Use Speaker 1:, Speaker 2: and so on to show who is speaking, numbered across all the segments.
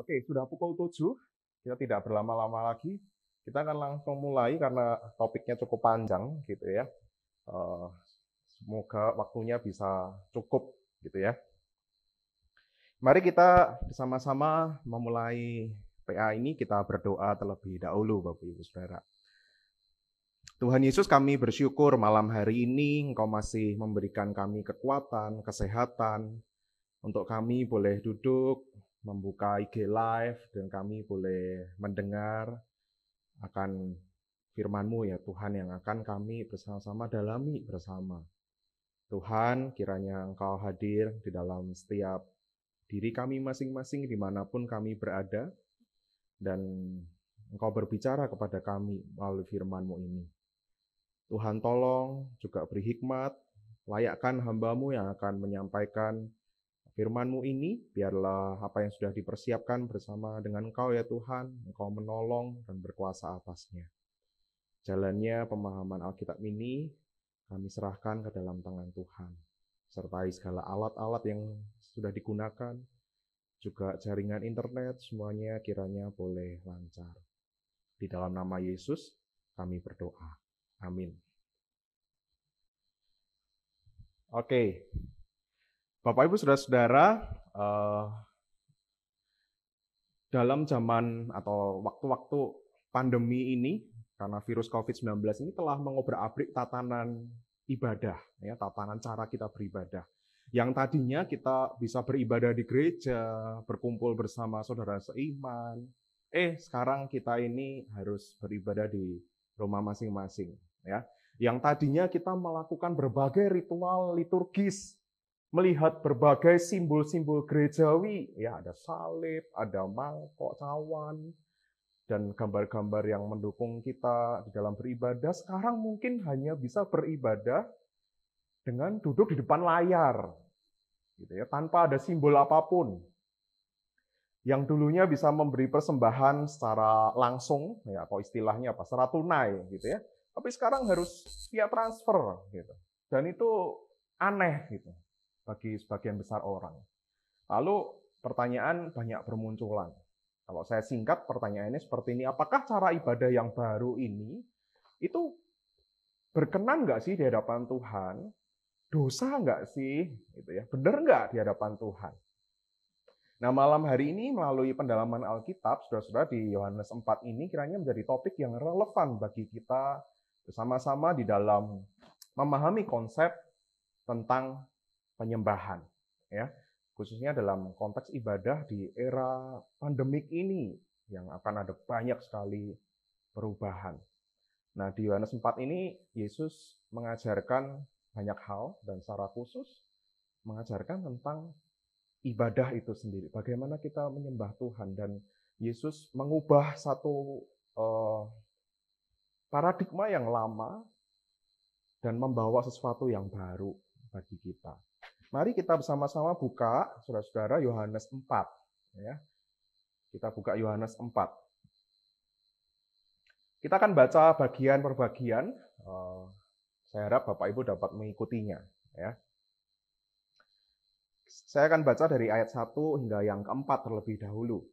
Speaker 1: Oke, sudah pukul 7. Kita tidak berlama-lama lagi. Kita akan langsung mulai karena topiknya cukup panjang gitu ya. Eh, Semoga waktunya bisa cukup gitu ya. Mari kita bersama-sama memulai PA ini, kita berdoa terlebih dahulu Bapak Ibu Saudara. Tuhan Yesus, kami bersyukur malam hari ini Engkau masih memberikan kami kekuatan, kesehatan, untuk kami boleh duduk, membuka IG Live, dan kami boleh mendengar akan firman-Mu ya Tuhan, yang akan kami bersama-sama dalami bersama. Tuhan, kiranya Engkau hadir di dalam setiap diri kami masing-masing dimanapun kami berada, dan Engkau berbicara kepada kami melalui firman-Mu ini. Tuhan tolong juga beri hikmat, layakkan hamba-Mu yang akan menyampaikan firman-Mu ini, biarlah apa yang sudah dipersiapkan bersama dengan Engkau ya Tuhan, Engkau menolong dan berkuasa atasnya. Jalannya pemahaman Alkitab ini kami serahkan ke dalam tangan Tuhan. Sertai segala alat-alat yang sudah digunakan, juga jaringan internet, semuanya kiranya boleh lancar. Di dalam nama Yesus kami berdoa. Amin. Oke. Bapak Ibu Saudara-saudara, dalam zaman atau waktu-waktu pandemi ini, karena virus COVID-19 ini telah mengobrak-abrik tatanan ibadah, ya, tatanan cara kita beribadah. Yang tadinya kita bisa beribadah di gereja, berkumpul bersama saudara seiman, sekarang kita ini harus beribadah di rumah masing-masing. Ya. Yang tadinya kita melakukan berbagai ritual liturgis, melihat berbagai simbol-simbol gerejawi, ya ada salib, ada mangkok, cawan, dan gambar-gambar yang mendukung kita di dalam beribadah, sekarang mungkin hanya bisa beribadah dengan duduk di depan layar, gitu ya, tanpa ada simbol apapun. Yang dulunya bisa memberi persembahan secara langsung, ya, atau istilahnya apa, secara tunai, gitu ya. Tapi sekarang harus via transfer, gitu. Dan itu aneh, gitu, bagi sebagian besar orang. Lalu pertanyaan banyak bermunculan. Kalau saya singkat pertanyaannya seperti ini, apakah cara ibadah yang baru ini itu berkenan nggak sih di hadapan Tuhan? Dosa nggak sih? Gitu ya. Benar nggak di hadapan Tuhan? Nah, malam hari ini melalui pendalaman Alkitab, saudara-saudara, di Yohanes 4 ini kiranya menjadi topik yang relevan bagi kita bersama-sama di dalam memahami konsep tentang penyembahan, ya, khususnya dalam konteks ibadah di era pandemik ini yang akan ada banyak sekali perubahan. Nah, di Yohanes 4 ini Yesus mengajarkan banyak hal dan secara khusus mengajarkan tentang ibadah itu sendiri, bagaimana kita menyembah Tuhan, dan Yesus mengubah satu paradigma yang lama dan membawa sesuatu yang baru bagi kita. Mari kita bersama-sama buka, saudara-saudara, Yohanes 4. Ya. Kita buka Yohanes 4. Kita akan baca bagian per bagian. Saya harap Bapak Ibu dapat mengikutinya. Ya. Saya akan baca dari ayat 1 hingga yang keempat terlebih dahulu.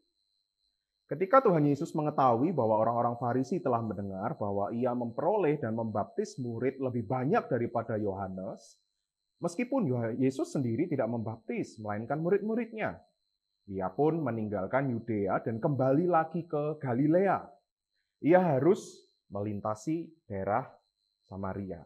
Speaker 1: Ketika Tuhan Yesus mengetahui bahwa orang-orang Farisi telah mendengar bahwa ia memperoleh dan membaptis murid lebih banyak daripada Yohanes, meskipun Yesus sendiri tidak membaptis, melainkan murid-muridnya. Ia pun meninggalkan Yudea dan kembali lagi ke Galilea. Ia harus melintasi daerah Samaria.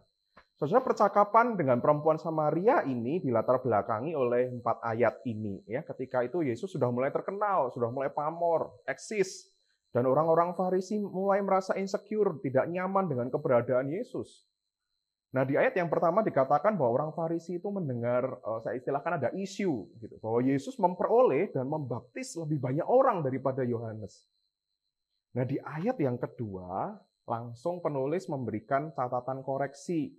Speaker 1: Saudara, percakapan dengan perempuan Samaria ini dilatar belakangi oleh 4 ayat ini. Ya, ketika itu Yesus sudah mulai terkenal, sudah mulai pamor, eksis. Dan orang-orang Farisi mulai merasa insecure, tidak nyaman dengan keberadaan Yesus. Nah, di ayat yang pertama dikatakan bahwa orang Farisi itu mendengar, saya istilahkan ada isu, gitu, bahwa Yesus memperoleh dan membaptis lebih banyak orang daripada Yohanes. Nah, di ayat yang kedua, langsung penulis memberikan catatan koreksi,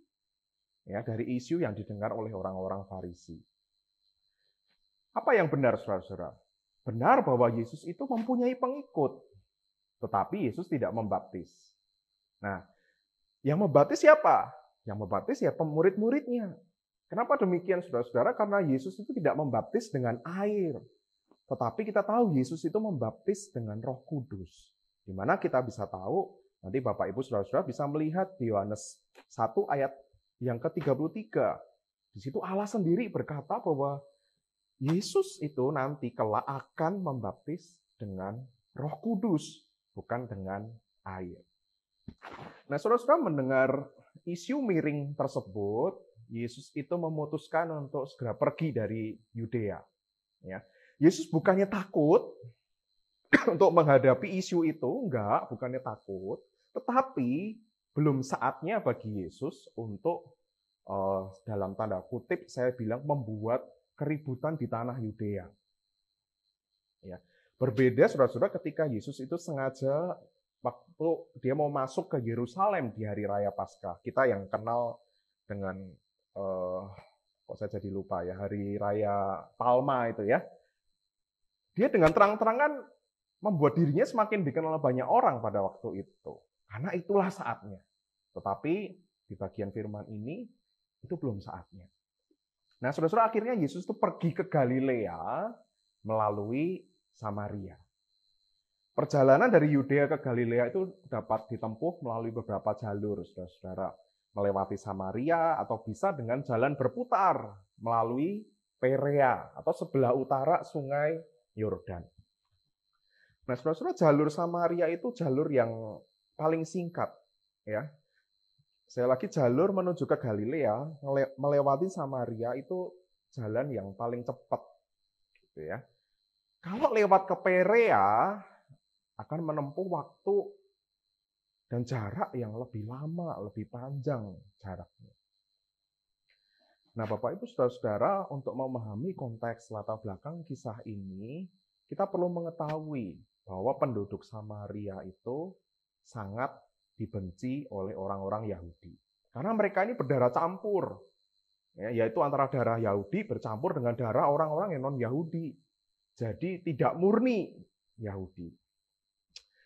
Speaker 1: ya, dari isu yang didengar oleh orang-orang Farisi. Apa yang benar, saudara-saudara? Benar bahwa Yesus itu mempunyai pengikut, tetapi Yesus tidak membaptis. Nah, yang membaptis siapa? Yang membaptis ya murid-muridnya. Kenapa demikian, saudara-saudara? Karena Yesus itu tidak membaptis dengan air, Tetapi kita tahu Yesus itu membaptis dengan Roh Kudus. Di mana kita bisa tahu, nanti Bapak Ibu Saudara-saudara bisa melihat di Yohanes 1 ayat yang ke-33. Di situ Allah sendiri berkata bahwa Yesus itu nanti kelak akan membaptis dengan Roh Kudus, bukan dengan air. Nah, saudara-saudara mendengar isu miring tersebut, Yesus itu memutuskan untuk segera pergi dari Yudea. Ya. Yesus bukannya takut untuk menghadapi isu itu, enggak, bukannya takut, tetapi belum saatnya bagi Yesus untuk dalam tanda kutip saya bilang membuat keributan di tanah Yudea. Ya. Berbeda saudara-saudara ketika Yesus itu sengaja waktu dia mau masuk ke Yerusalem di hari raya Paskah. Kita yang kenal dengan kok saya jadi lupa ya, hari raya Palma itu ya. Dia dengan terang-terangan membuat dirinya semakin dikenal banyak orang pada waktu itu. Karena itulah saatnya. Tetapi di bagian firman ini itu belum saatnya. Nah, saudara-saudara, akhirnya Yesus itu pergi ke Galilea melalui Samaria. Perjalanan dari Yudea ke Galilea itu dapat ditempuh melalui beberapa jalur, saudara-saudara. Melewati Samaria atau bisa dengan jalan berputar melalui Perea atau sebelah utara sungai Yordan. Nah, saudara-saudara, jalur Samaria itu jalur yang paling singkat, ya. Saya lagi jalur menuju ke Galilea, melewati Samaria itu jalan yang paling cepat, gitu ya. Kalau lewat ke Perea akan menempuh waktu dan jarak yang lebih lama, lebih panjang jaraknya. Nah, Bapak Ibu Saudara-saudara, untuk memahami konteks latar belakang kisah ini, kita perlu mengetahui bahwa penduduk Samaria itu sangat dibenci oleh orang-orang Yahudi. Karena mereka ini berdarah campur, yaitu antara darah Yahudi bercampur dengan darah orang-orang yang non-Yahudi. Jadi tidak murni Yahudi.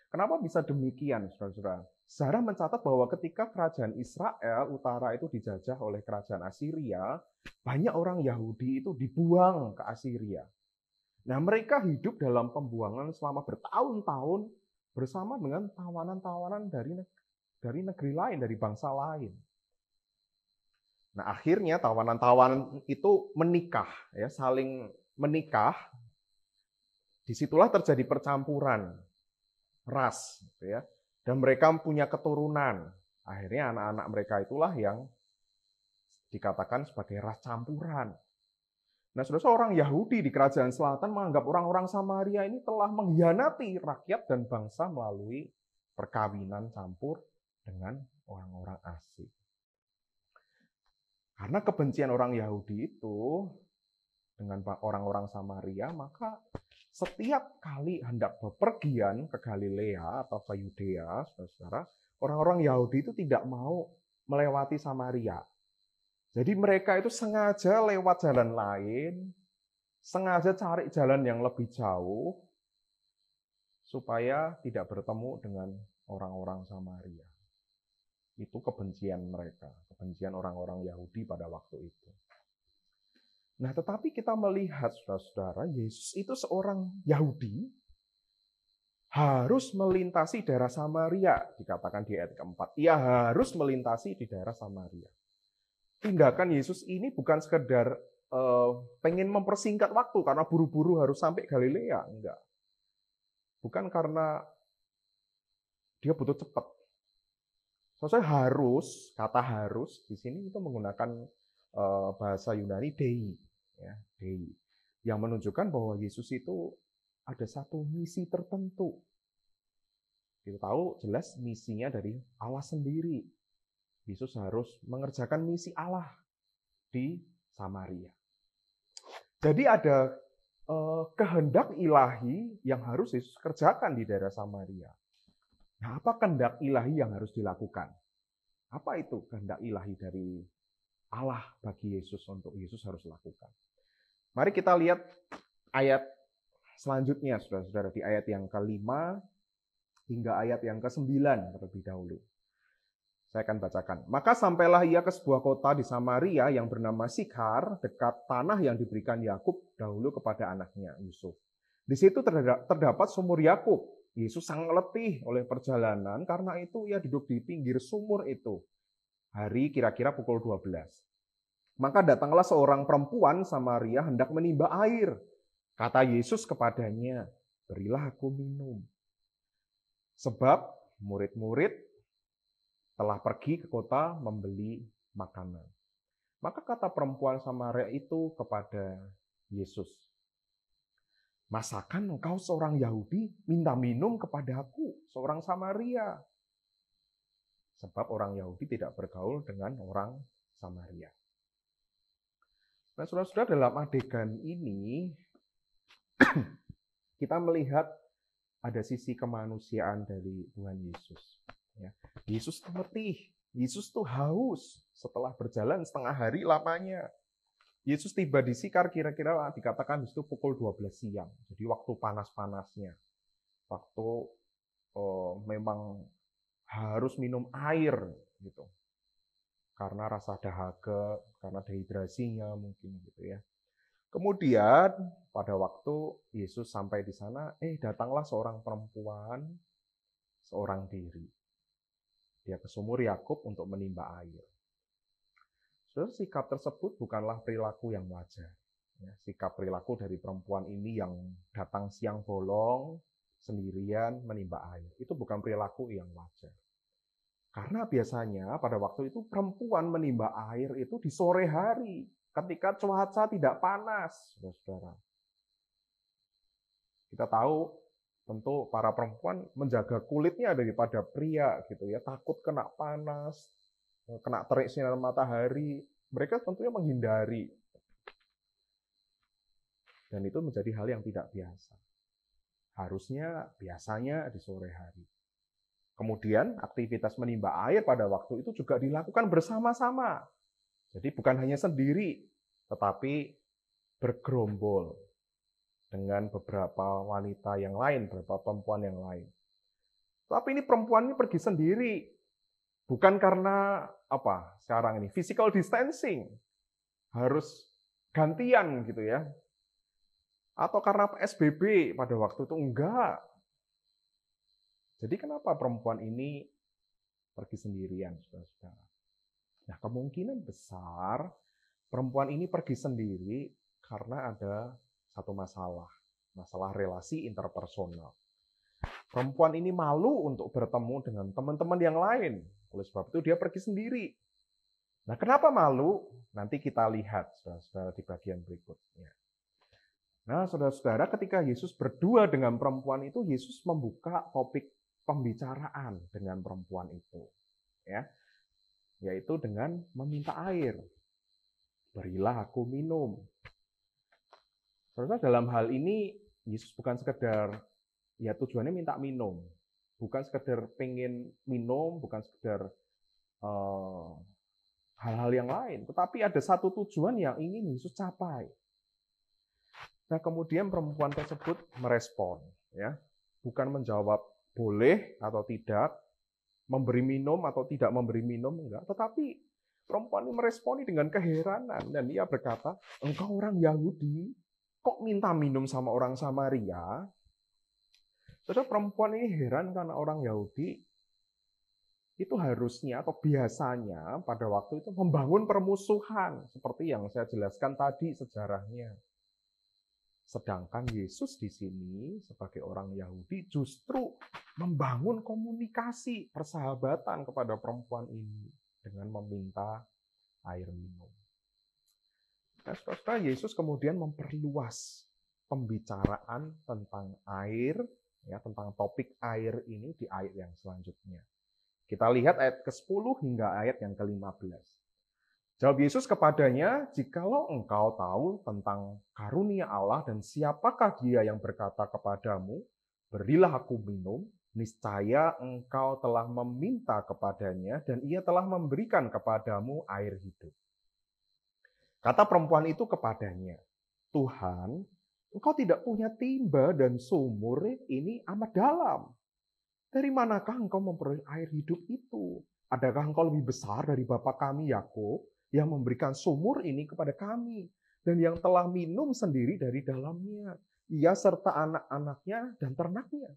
Speaker 1: Kenapa bisa demikian, saudara-saudara? Sejarah mencatat bahwa ketika kerajaan Israel utara itu dijajah oleh kerajaan Assyria, banyak orang Yahudi itu dibuang ke Assyria. Nah, mereka hidup dalam pembuangan selama bertahun-tahun bersama dengan tawanan-tawanan dari negeri lain, dari bangsa lain. Nah, akhirnya tawanan-tawanan itu menikah, ya, saling menikah. Disitulah terjadi percampuran ras, gitu ya. Dan mereka punya keturunan. Akhirnya anak-anak mereka itulah yang dikatakan sebagai ras campuran. Nah, saudara, orang Yahudi di kerajaan selatan menganggap orang-orang Samaria ini telah mengkhianati rakyat dan bangsa melalui perkawinan campur dengan orang-orang asing. Karena kebencian orang Yahudi itu dengan orang-orang Samaria, maka setiap kali hendak bepergian ke Galilea atau ke Yudea, saudara-saudara, orang-orang Yahudi itu tidak mau melewati Samaria. Jadi mereka itu sengaja lewat jalan lain, sengaja cari jalan yang lebih jauh, supaya tidak bertemu dengan orang-orang Samaria. Itu kebencian mereka, kebencian orang-orang Yahudi pada waktu itu. Nah, tetapi kita melihat, saudara-saudara, Yesus itu seorang Yahudi, harus melintasi daerah Samaria, dikatakan di ayat keempat. Ia harus melintasi di daerah Samaria. Tindakan Yesus ini bukan sekedar pengen mempersingkat waktu karena buru-buru harus sampai Galilea, enggak. Bukan karena dia butuh cepat. Soalnya harus, kata harus di sini itu menggunakan bahasa Yunani dei, ya, dei, yang menunjukkan bahwa Yesus itu ada satu misi tertentu. Kita tahu jelas misinya dari Allah sendiri. Yesus harus mengerjakan misi Allah di Samaria. Jadi ada kehendak ilahi yang harus Yesus kerjakan di daerah Samaria. Nah, apa kehendak ilahi yang harus dilakukan? Apa itu kehendak ilahi dari Allah bagi Yesus untuk Yesus harus lakukan? Mari kita lihat ayat selanjutnya, saudara-saudara, di ayat yang ke-5 hingga ayat yang ke-9 terlebih dahulu. Saya akan bacakan. Maka sampailah ia ke sebuah kota di Samaria yang bernama Sikhar, dekat tanah yang diberikan Yakub dahulu kepada anaknya Yusuf. Di situ terdapat sumur Yakub. Yesus sangat letih oleh perjalanan, karena itu ia duduk di pinggir sumur itu. Hari kira-kira pukul 12. Maka datanglah seorang perempuan Samaria hendak menimba air. Kata Yesus kepadanya, berilah aku minum. Sebab murid-murid telah pergi ke kota membeli makanan. Maka kata perempuan Samaria itu kepada Yesus, masakan engkau seorang Yahudi minta minum kepada aku, seorang Samaria? Sebab orang Yahudi tidak bergaul dengan orang Samaria. Nah, saudara-saudara, dalam adegan ini kita melihat ada sisi kemanusiaan dari Tuhan Yesus. Yesus tuh letih, Yesus tuh haus setelah berjalan setengah hari lamanya. Yesus tiba di Sikar kira-kira dikatakan itu pukul 12 siang. Jadi waktu panas-panasnya. Waktu memang harus minum air gitu. Karena rasa dahaga, karena dehidrasinya mungkin gitu ya. Kemudian pada waktu Yesus sampai di sana, datanglah seorang perempuan, seorang diri. Dia ke sumur Yakub untuk menimba air. Saudara, sikap tersebut bukanlah perilaku yang wajar. Sikap perilaku dari perempuan ini yang datang siang bolong, sendirian menimba air. Itu bukan perilaku yang wajar. Karena biasanya pada waktu itu perempuan menimba air itu di sore hari, ketika cuaca tidak panas, saudara. Kita tahu tentu para perempuan menjaga kulitnya daripada pria gitu ya, takut kena panas, kena terik sinar matahari, mereka tentunya menghindari. Dan itu menjadi hal yang tidak biasa. Harusnya biasanya di sore hari. Kemudian aktivitas menimba air pada waktu itu juga dilakukan bersama-sama. Jadi bukan hanya sendiri, tetapi bergerombol dengan beberapa wanita yang lain, beberapa perempuan yang lain. Tapi ini perempuan ini pergi sendiri. Bukan karena apa? Sekarang ini physical distancing. Harus gantian gitu ya. Atau karena PSBB pada waktu itu enggak. Jadi kenapa perempuan ini pergi sendirian, saudara-saudara? Nah, kemungkinan besar perempuan ini pergi sendiri karena ada satu masalah relasi interpersonal. Perempuan ini malu untuk bertemu dengan teman-teman yang lain. Oleh sebab itu dia pergi sendiri. Nah, kenapa malu? Nanti kita lihat, saudara-saudara, di bagian berikutnya. Nah, saudara-saudara, ketika Yesus berdua dengan perempuan itu, Yesus membuka topik pembicaraan dengan perempuan itu, ya, yaitu dengan meminta air. Berilah aku minum. Saudara, dalam hal ini Yesus bukan sekedar ya tujuannya minta minum, bukan sekedar pengen minum, bukan sekedar hal-hal yang lain, tetapi ada satu tujuan yang ingin Yesus capai. Nah, kemudian perempuan tersebut merespon, ya, bukan menjawab boleh atau tidak, memberi minum atau tidak memberi minum, enggak. Tetapi perempuan ini meresponi dengan keheranan. Dan ia berkata, engkau orang Yahudi, kok minta minum sama orang Samaria? Saudara, perempuan ini heran karena orang Yahudi itu harusnya atau biasanya pada waktu itu membangun permusuhan. Seperti yang saya jelaskan tadi sejarahnya. Sedangkan Yesus di sini sebagai orang Yahudi justru membangun komunikasi persahabatan kepada perempuan ini dengan meminta air minum. Nah, saudara, Yesus kemudian memperluas pembicaraan tentang air, ya, tentang topik air ini di ayat yang selanjutnya. Kita lihat ayat ke-10 hingga ayat yang ke-15. Jawab Yesus kepadanya, jikalau engkau tahu tentang karunia Allah dan siapakah dia yang berkata kepadamu, berilah aku minum, niscaya engkau telah meminta kepadanya dan ia telah memberikan kepadamu air hidup. Kata perempuan itu kepadanya, Tuhan, engkau tidak punya timba dan sumur ini amat dalam. Dari manakah engkau memperoleh air hidup itu? Adakah engkau lebih besar dari bapa kami Yakub yang memberikan sumur ini kepada kami dan yang telah minum sendiri dari dalamnya ia serta anak-anaknya dan ternaknya.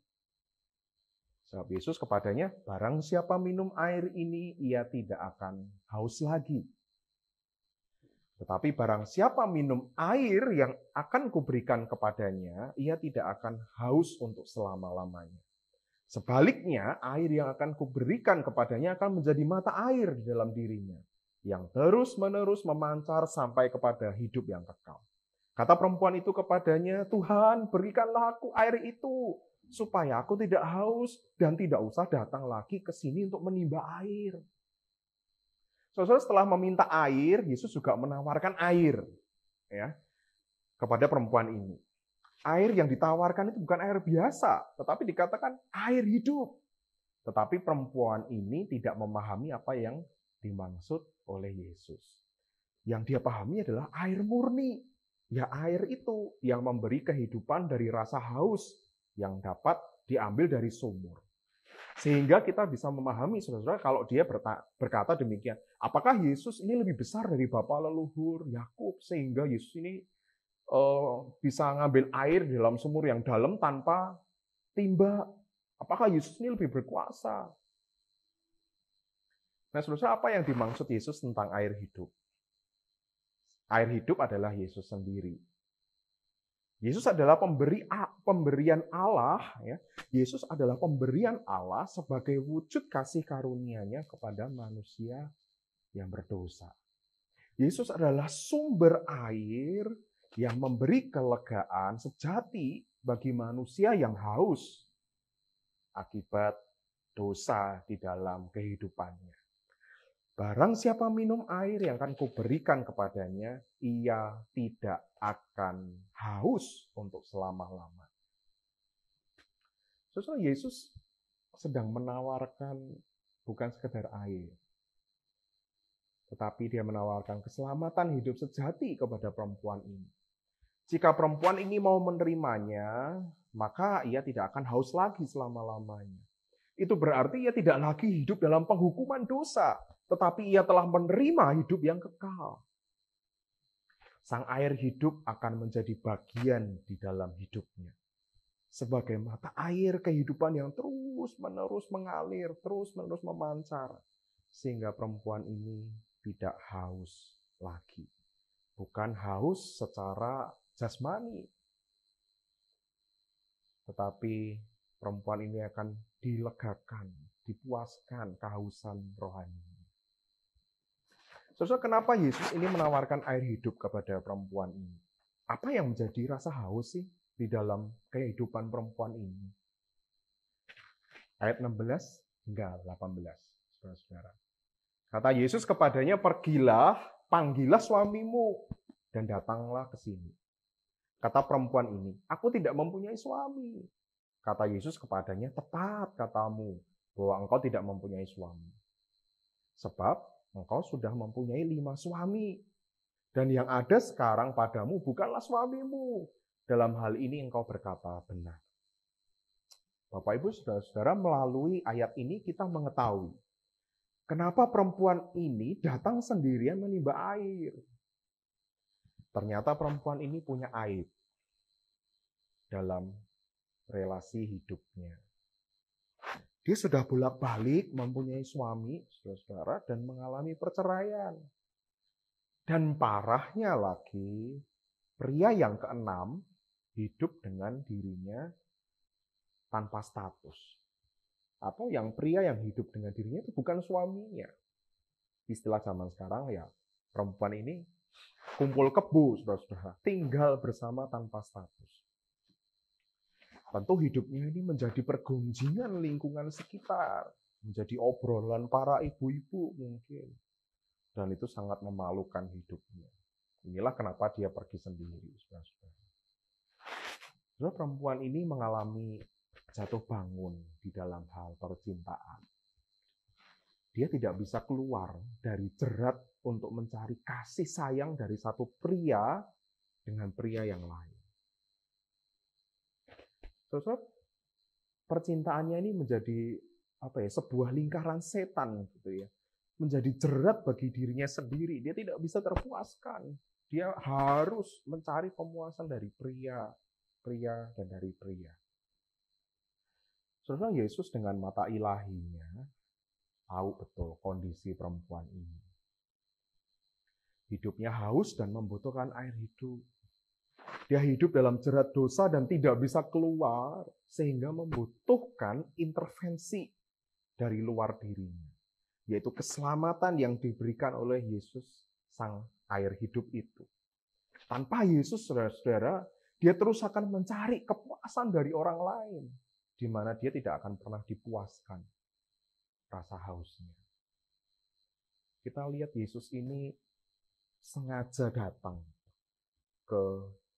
Speaker 1: Sebab Yesus kepadanya, barang siapa minum air ini, ia tidak akan haus lagi. Tetapi barang siapa minum air yang akan kuberikan kepadanya, ia tidak akan haus untuk selama-lamanya. Sebaliknya, air yang akan kuberikan kepadanya akan menjadi mata air di dalam dirinya, yang terus-menerus memancar sampai kepada hidup yang kekal. Kata perempuan itu kepadanya, Tuhan, berikanlah aku air itu, supaya aku tidak haus dan tidak usah datang lagi ke sini untuk menimba air. Saudara, setelah meminta air, Yesus juga menawarkan air ya kepada perempuan ini. Air yang ditawarkan itu bukan air biasa, tetapi dikatakan air hidup. Tetapi perempuan ini tidak memahami apa yang dimaksud oleh Yesus. Yang dia pahami adalah air murni. Ya air itu yang memberi kehidupan dari rasa haus yang dapat diambil dari sumur. Sehingga kita bisa memahami, saudara-saudara, kalau dia berkata demikian, apakah Yesus ini lebih besar dari bapa leluhur Yakub sehingga Yesus ini bisa ngambil air di dalam sumur yang dalam tanpa timba? Apakah Yesus ini lebih berkuasa? Nah, saudara, apa yang dimaksud Yesus tentang air hidup? Air hidup adalah Yesus sendiri. Yesus adalah pemberian Allah. Ya. Yesus adalah pemberian Allah sebagai wujud kasih karunia-Nya kepada manusia yang berdosa. Yesus adalah sumber air yang memberi kelegaan sejati bagi manusia yang haus akibat dosa di dalam kehidupannya. Barang siapa minum air yang akan kuberikan kepadanya, ia tidak akan haus untuk selama-lama. Saudara, Yesus sedang menawarkan bukan sekedar air, tetapi dia menawarkan keselamatan hidup sejati kepada perempuan ini. Jika perempuan ini mau menerimanya, maka ia tidak akan haus lagi selama-lamanya. Itu berarti ia tidak lagi hidup dalam penghukuman dosa, tetapi ia telah menerima hidup yang kekal. Sang air hidup akan menjadi bagian di dalam hidupnya. Sebagai mata air kehidupan yang terus-menerus mengalir, terus-menerus memancar. Sehingga perempuan ini tidak haus lagi. Bukan haus secara jasmani, tetapi perempuan ini akan dilegakan, dipuaskan kehausan rohani. Saudara, kenapa Yesus ini menawarkan air hidup kepada perempuan ini? Apa yang menjadi rasa haus sih di dalam kehidupan perempuan ini? Ayat 16 hingga 18, saudara-saudara. Kata Yesus kepadanya, pergilah, panggillah suamimu, dan datanglah ke sini. Kata perempuan ini, aku tidak mempunyai suami. Kata Yesus kepadanya, tepat katamu, bahwa engkau tidak mempunyai suami. Sebab engkau sudah mempunyai 5 suami. Dan yang ada sekarang padamu bukanlah suamimu. Dalam hal ini engkau berkata benar. Bapak, Ibu, saudara-saudara, melalui ayat ini kita mengetahui kenapa perempuan ini datang sendirian menimba air. Ternyata perempuan ini punya aib dalam relasi hidupnya. Dia sudah bolak-balik mempunyai suami, saudara-saudara, dan mengalami perceraian. Dan parahnya lagi, pria yang keenam hidup dengan dirinya tanpa status. Atau yang pria yang hidup dengan dirinya itu bukan suaminya. Istilah zaman sekarang ya, perempuan ini kumpul kebo, saudara-saudara, tinggal bersama tanpa status. Tentu hidupnya ini menjadi pergunjingan lingkungan sekitar, menjadi obrolan para ibu-ibu mungkin. Dan itu sangat memalukan hidupnya. Inilah kenapa dia pergi sendiri, saudara-saudara. Saudara, perempuan ini mengalami jatuh bangun di dalam hal percintaan. Dia tidak bisa keluar dari jerat untuk mencari kasih sayang dari satu pria dengan pria yang lain. Saudara, percintaannya ini menjadi sebuah lingkaran setan gitu ya. Menjadi jerat bagi dirinya sendiri. Dia tidak bisa terpuaskan. Dia harus mencari pemuasan dari pria pria dan dari pria. Saudara, Yesus dengan mata ilahinya tahu betul kondisi perempuan ini. Hidupnya haus dan membutuhkan air hidup. Dia hidup dalam jerat dosa dan tidak bisa keluar, sehingga membutuhkan intervensi dari luar dirinya, yaitu keselamatan yang diberikan oleh Yesus, sang air hidup itu. Tanpa Yesus, saudara-saudara, dia terus akan mencari kepuasan dari orang lain, di mana dia tidak akan pernah dipuaskan rasa hausnya. Kita lihat Yesus ini sengaja datang ke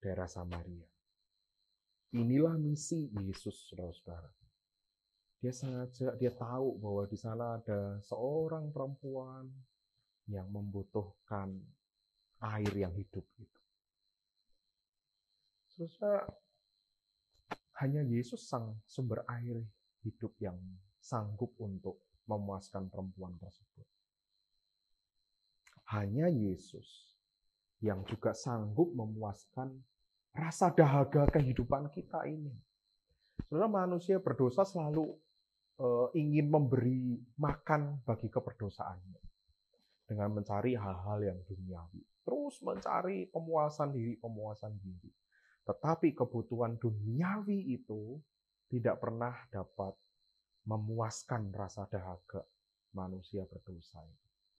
Speaker 1: daerah Samaria. Inilah misi Yesus, saudara-saudara. Dia tahu bahwa di sana ada seorang perempuan yang membutuhkan air yang hidup itu. Saudara, hanya Yesus sang sumber air hidup yang sanggup untuk memuaskan perempuan tersebut. Hanya Yesus yang juga sanggup memuaskan rasa dahaga kehidupan kita ini. Saudara, manusia berdosa selalu ingin memberi makan bagi keberdosaannya dengan mencari hal-hal yang duniawi, terus mencari pemuasan diri. Tetapi kebutuhan duniawi itu tidak pernah dapat memuaskan rasa dahaga manusia berdosa.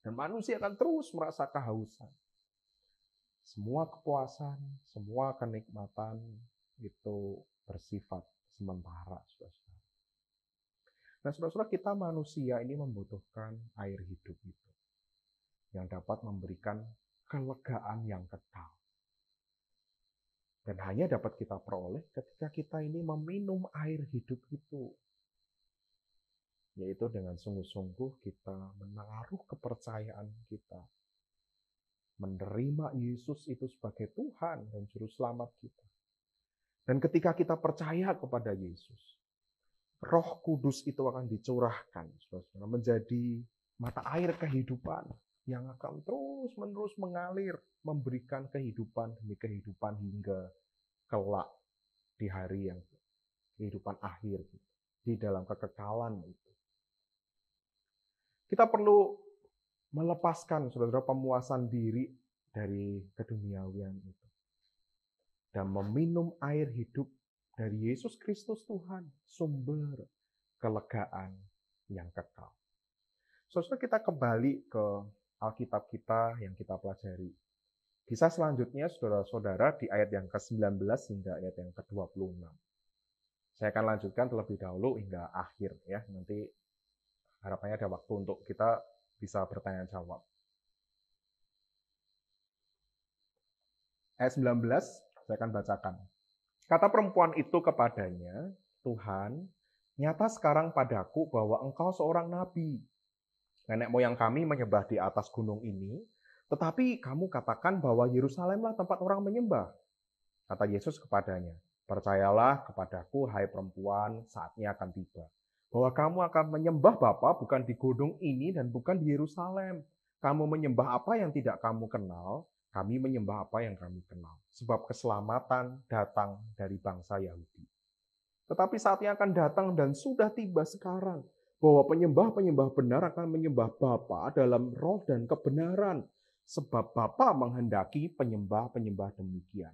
Speaker 1: Dan manusia akan terus merasa kehausan. Semua kepuasan, semua kenikmatan itu bersifat sementara, saudara-saudara. Nah, saudara-saudara, kita manusia ini membutuhkan air hidup itu yang dapat memberikan kelegaan yang kekal. Dan hanya dapat kita peroleh ketika kita ini meminum air hidup itu. Yaitu dengan sungguh-sungguh kita menaruh kepercayaan kita. Menerima Yesus itu sebagai Tuhan dan Juru Selamat kita. Dan ketika kita percaya kepada Yesus, Roh Kudus itu akan dicurahkan, saudara-saudara, menjadi mata air kehidupan yang akan terus-menerus mengalir, memberikan kehidupan demi kehidupan hingga kelak di hari yang kehidupan akhir, di dalam kekekalan itu. Kita perlu melepaskan, saudara, pemuasan diri dari keduniawian itu dan meminum air hidup dari Yesus Kristus Tuhan, sumber kelegaan yang kekal. Saudara, kita kembali ke Alkitab kita yang kita pelajari. Kisah selanjutnya, saudara-saudara, di ayat yang ke-19 hingga ayat yang ke-26. Saya akan lanjutkan terlebih dahulu hingga akhir, ya. Nanti harapannya ada waktu untuk kita bisa bertanya jawab. Ayat 19, saya akan bacakan. Kata perempuan itu kepadanya, Tuhan, nyata sekarang padaku bahwa engkau seorang nabi. Nenek moyang kami menyembah di atas gunung ini, tetapi kamu katakan bahwa Yerusalemlah tempat orang menyembah. Kata Yesus kepadanya, percayalah kepadaku, hai perempuan, saatnya akan tiba. Bahwa kamu akan menyembah Bapa bukan di gunung ini dan bukan di Yerusalem. Kamu menyembah apa yang tidak kamu kenal, kami menyembah apa yang kami kenal. Sebab keselamatan datang dari bangsa Yahudi. Tetapi saatnya akan datang dan sudah tiba sekarang, bahwa penyembah-penyembah benar akan menyembah Bapa dalam roh dan kebenaran. Sebab Bapa menghendaki penyembah-penyembah demikian.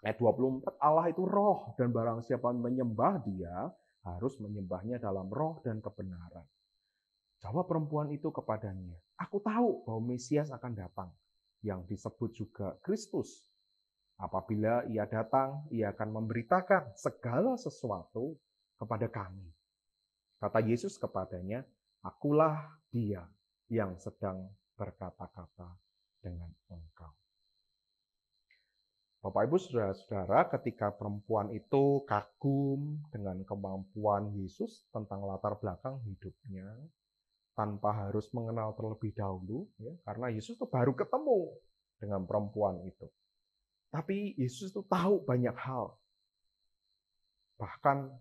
Speaker 1: Ayat 24, Allah itu roh, dan barang siapa menyembah dia, harus menyembahnya dalam roh dan kebenaran. Jawab perempuan itu kepadanya, aku tahu bahwa Mesias akan datang, yang disebut juga Kristus. Apabila ia datang, ia akan memberitakan segala sesuatu kepada kami. Kata Yesus kepadanya, akulah dia yang sedang berkata-kata dengan engkau. Bapak, Ibu, Saudara-saudara, ketika perempuan itu kagum dengan kemampuan Yesus tentang latar belakang hidupnya, tanpa harus mengenal terlebih dahulu, ya, karena Yesus itu baru ketemu dengan perempuan itu. Tapi Yesus itu tahu banyak hal. Bahkan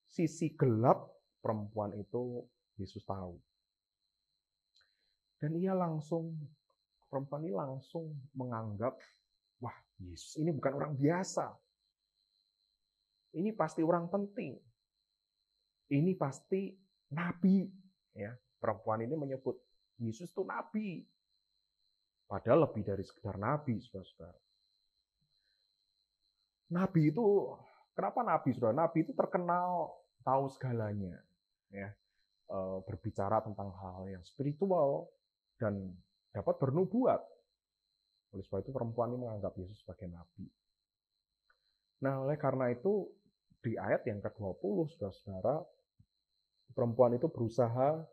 Speaker 1: sisi gelap perempuan itu Yesus tahu. Dan perempuan ini langsung menganggap, wah, Yesus ini bukan orang biasa. ini pasti orang penting, ini pasti nabi. Ya, perempuan ini menyebut Yesus itu nabi, padahal lebih dari sekedar nabi, saudara-saudara. Nabi itu, kenapa nabi, saudara? Nabi itu terkenal tahu segalanya, ya, berbicara tentang hal yang spiritual dan dapat bernubuat. Oleh sebab itu perempuan ini menganggap Yesus sebagai nabi. Nah, oleh karena itu di ayat yang ke-20, saudara-saudara, perempuan itu berusaha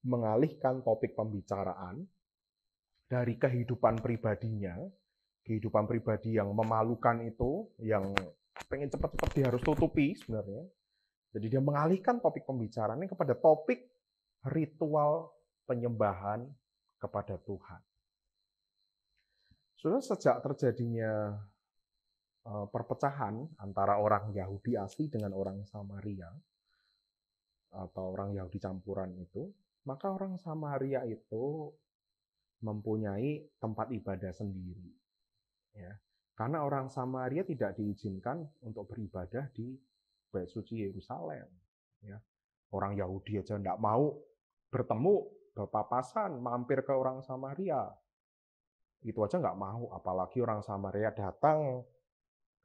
Speaker 1: mengalihkan topik pembicaraan dari kehidupan pribadinya, kehidupan pribadi yang memalukan itu, yang pengen cepat-cepat dia harus tutupi sebenarnya. Jadi dia mengalihkan topik pembicaraannya kepada topik ritual penyembahan kepada Tuhan. Sudah sejak terjadinya perpecahan antara orang Yahudi asli dengan orang Samaria, atau orang Yahudi campuran itu, maka orang Samaria itu mempunyai tempat ibadah sendiri. Ya. Karena orang Samaria tidak diizinkan untuk beribadah di Bait Suci Yerusalem. Ya. Orang Yahudi aja tidak mau bertemu, berpapasan, mampir ke orang Samaria. Itu aja nggak mau, apalagi orang Samaria datang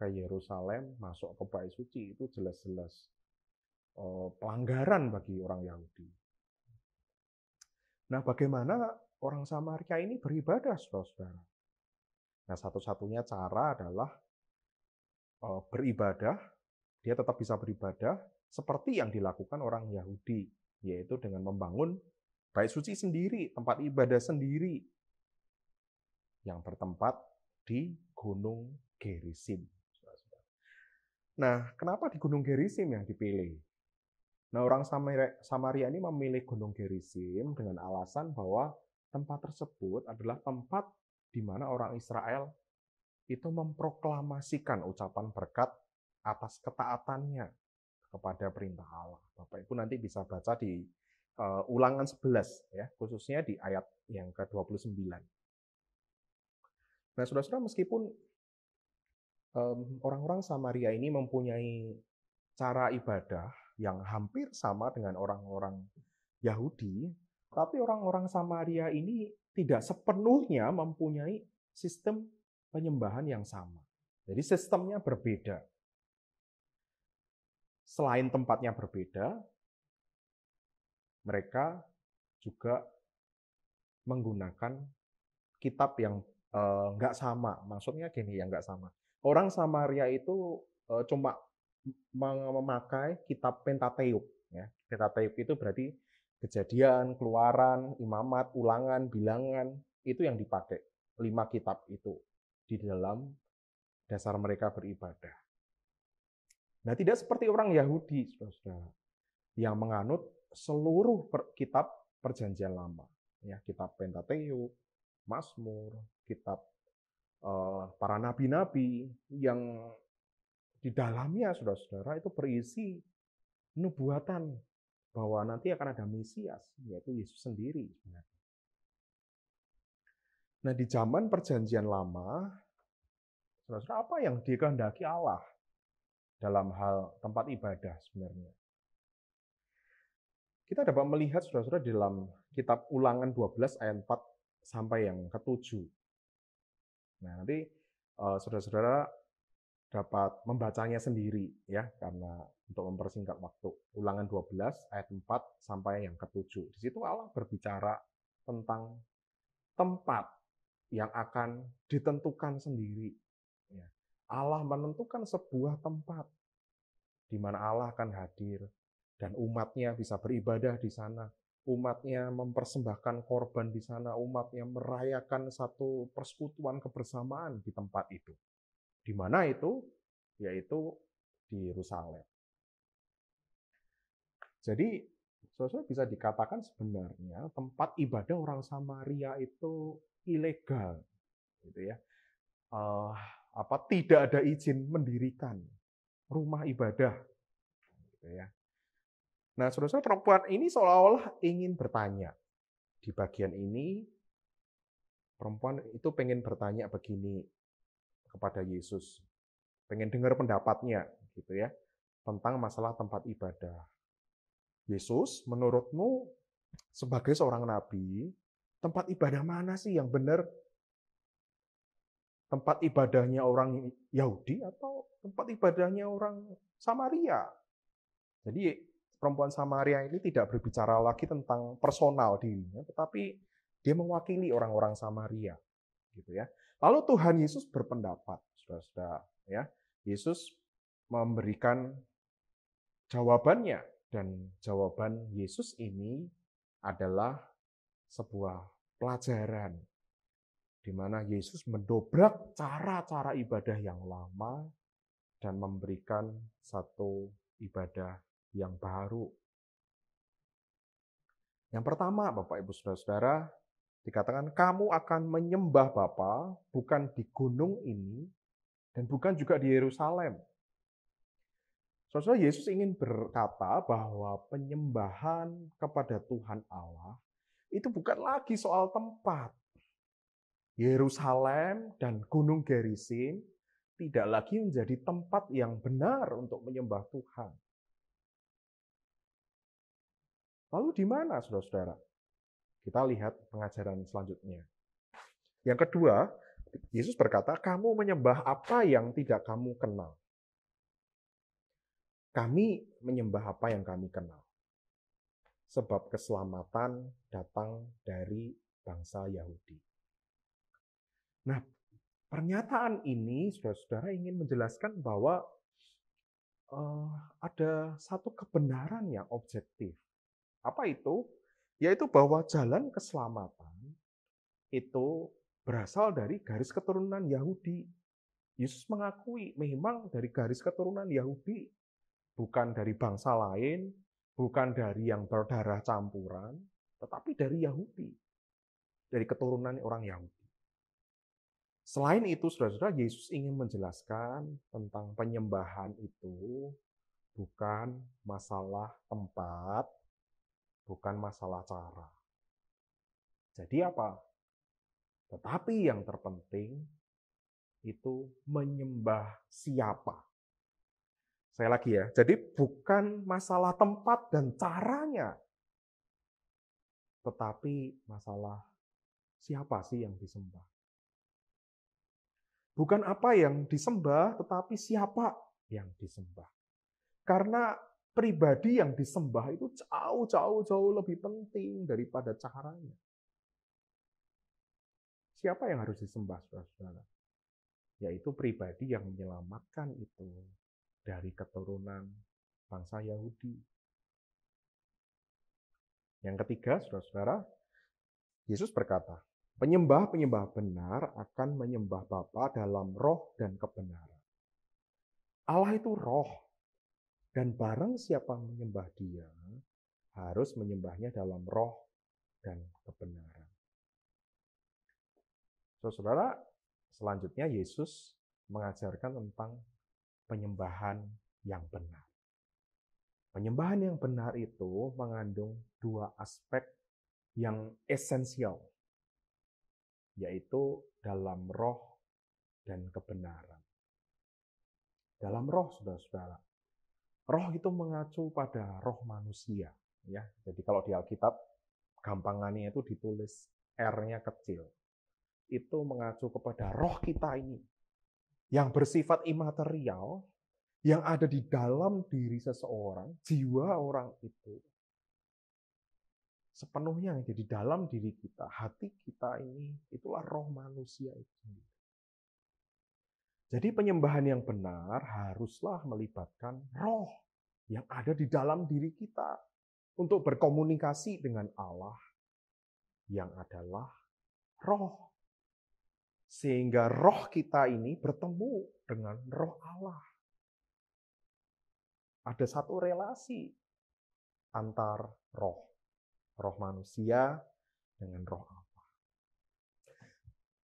Speaker 1: ke Yerusalem, masuk ke Bait Suci, itu jelas-jelas pelanggaran bagi orang Yahudi. Nah, bagaimana orang Samaria ini beribadah, saudara-saudara? Nah, satu-satunya cara adalah beribadah, dia tetap bisa beribadah seperti yang dilakukan orang Yahudi, yaitu dengan membangun Bait Suci sendiri, tempat ibadah sendiri, yang bertempat di Gunung Gerizim. Nah, kenapa di Gunung Gerizim yang dipilih? Nah, orang Samaria ini memilih Gunung Gerizim dengan alasan bahwa tempat tersebut adalah tempat di mana orang Israel itu memproklamasikan ucapan berkat atas ketaatannya kepada perintah Allah. Bapak Ibu nanti bisa baca di Ulangan 11, ya, khususnya di ayat yang ke-29. Nah, saudara-saudara, meskipun orang-orang Samaria ini mempunyai cara ibadah yang hampir sama dengan orang-orang Yahudi, tapi orang-orang Samaria ini tidak sepenuhnya mempunyai sistem penyembahan yang sama. Jadi sistemnya berbeda. Selain tempatnya berbeda, mereka juga menggunakan kitab yang nggak sama. Maksudnya gini, yang nggak sama. Orang Samaria itu cuma memakai kitab Pentateuk. Ya. Pentateuk itu berarti Kejadian, Keluaran, Imamat, Ulangan, Bilangan, itu yang dipakai. 5 kitab itu di dalam dasar mereka beribadah. Nah, tidak seperti orang Yahudi, saudara-saudara, yang menganut seluruh kitab Perjanjian Lama. Ya, kitab Pentateuk, Mazmur, kitab para nabi-nabi yang di dalamnya, saudara-saudara, itu berisi nubuatan bahwa nanti akan ada Mesias, yaitu Yesus sendiri. Nah, di zaman Perjanjian Lama, saudara-saudara, apa yang dikehendaki Allah dalam hal tempat ibadah sebenarnya? Kita dapat melihat, saudara-saudara, di dalam kitab Ulangan 12 ayat 4 sampai yang ke-7. Nah, nanti saudara-saudara dapat membacanya sendiri, ya, karena untuk mempersingkat waktu. Ulangan 12 ayat 4 sampai yang ke-7. Di situ Allah berbicara tentang tempat yang akan ditentukan sendiri. Ya. Allah menentukan sebuah tempat di mana Allah akan hadir dan umatnya bisa beribadah di sana. Umatnya mempersembahkan korban di sana, umatnya merayakan satu persekutuan kebersamaan di tempat itu. Di mana itu? Yaitu di Yerusalem. Jadi, saudara bisa dikatakan sebenarnya tempat ibadah orang Samaria itu ilegal, gitu ya. Tidak ada izin mendirikan rumah ibadah, gitu ya. Nah, saudara, perempuan ini seolah-olah ingin bertanya. Di bagian ini, perempuan itu pengen bertanya begini kepada Yesus. Pengen dengar pendapatnya. gitu ya, tentang masalah tempat ibadah. Yesus, menurutmu sebagai seorang nabi, tempat ibadah mana sih yang benar? Tempat ibadahnya orang Yahudi atau tempat ibadahnya orang Samaria? Jadi perempuan Samaria ini tidak berbicara lagi tentang personal dirinya, tetapi dia mewakili orang-orang Samaria, gitu ya. Lalu Tuhan Yesus berpendapat, saudara-saudara, ya. Yesus memberikan jawabannya, dan jawaban Yesus ini adalah sebuah pelajaran di mana Yesus mendobrak cara-cara ibadah yang lama dan memberikan satu ibadah yang baru. Yang pertama, Bapak Ibu Saudara-saudara, dikatakan kamu akan menyembah Bapa bukan di gunung ini dan bukan juga di Yerusalem. Saudara, Yesus ingin berkata bahwa penyembahan kepada Tuhan Allah itu bukan lagi soal tempat. Yerusalem dan Gunung Gerizim tidak lagi menjadi tempat yang benar untuk menyembah Tuhan. Lalu di mana, saudara-saudara? Kita lihat pengajaran selanjutnya. Yang kedua, Yesus berkata, kamu menyembah apa yang tidak kamu kenal. Kami menyembah apa yang kami kenal. Sebab keselamatan datang dari bangsa Yahudi. Nah, pernyataan ini, saudara-saudara, ingin menjelaskan bahwa ada satu kebenaran yang objektif. Apa itu? Yaitu bahwa jalan keselamatan itu berasal dari garis keturunan Yahudi. Yesus mengakui memang dari garis keturunan Yahudi, bukan dari bangsa lain, bukan dari yang berdarah campuran, tetapi dari Yahudi, dari keturunan orang Yahudi. Selain itu, saudara-saudara, Yesus ingin menjelaskan tentang penyembahan itu bukan masalah tempat, bukan masalah cara. Jadi apa? Tetapi yang terpenting itu menyembah siapa. Saya lagi ya, jadi bukan masalah tempat dan caranya, tetapi masalah siapa sih yang disembah. Bukan apa yang disembah, tetapi siapa yang disembah. Karena pribadi yang disembah itu jauh lebih penting daripada caranya. Siapa yang harus disembah, saudara-saudara? Yaitu pribadi yang menyelamatkan itu dari keturunan bangsa Yahudi. Yang ketiga, saudara-saudara, Yesus berkata, penyembah-penyembah benar akan menyembah Bapa dalam roh dan kebenaran. Allah itu roh, dan barang siapa menyembah Dia, harus menyembahnya dalam roh dan kebenaran. Saudara, selanjutnya Yesus mengajarkan tentang penyembahan yang benar. Penyembahan yang benar itu mengandung dua aspek yang esensial, yaitu dalam roh dan kebenaran. Dalam roh, saudara-saudara, roh itu mengacu pada roh manusia. Ya, jadi kalau di Alkitab, gampangannya itu ditulis R-nya kecil. Itu mengacu kepada roh kita ini, yang bersifat imaterial, yang ada di dalam diri seseorang, jiwa orang itu, sepenuhnya yang ada di dalam diri kita, hati kita ini, itulah roh manusia itu. Jadi penyembahan yang benar haruslah melibatkan roh yang ada di dalam diri kita untuk berkomunikasi dengan Allah yang adalah roh. Sehingga roh kita ini bertemu dengan roh Allah. Ada satu relasi antar roh manusia dengan roh Allah.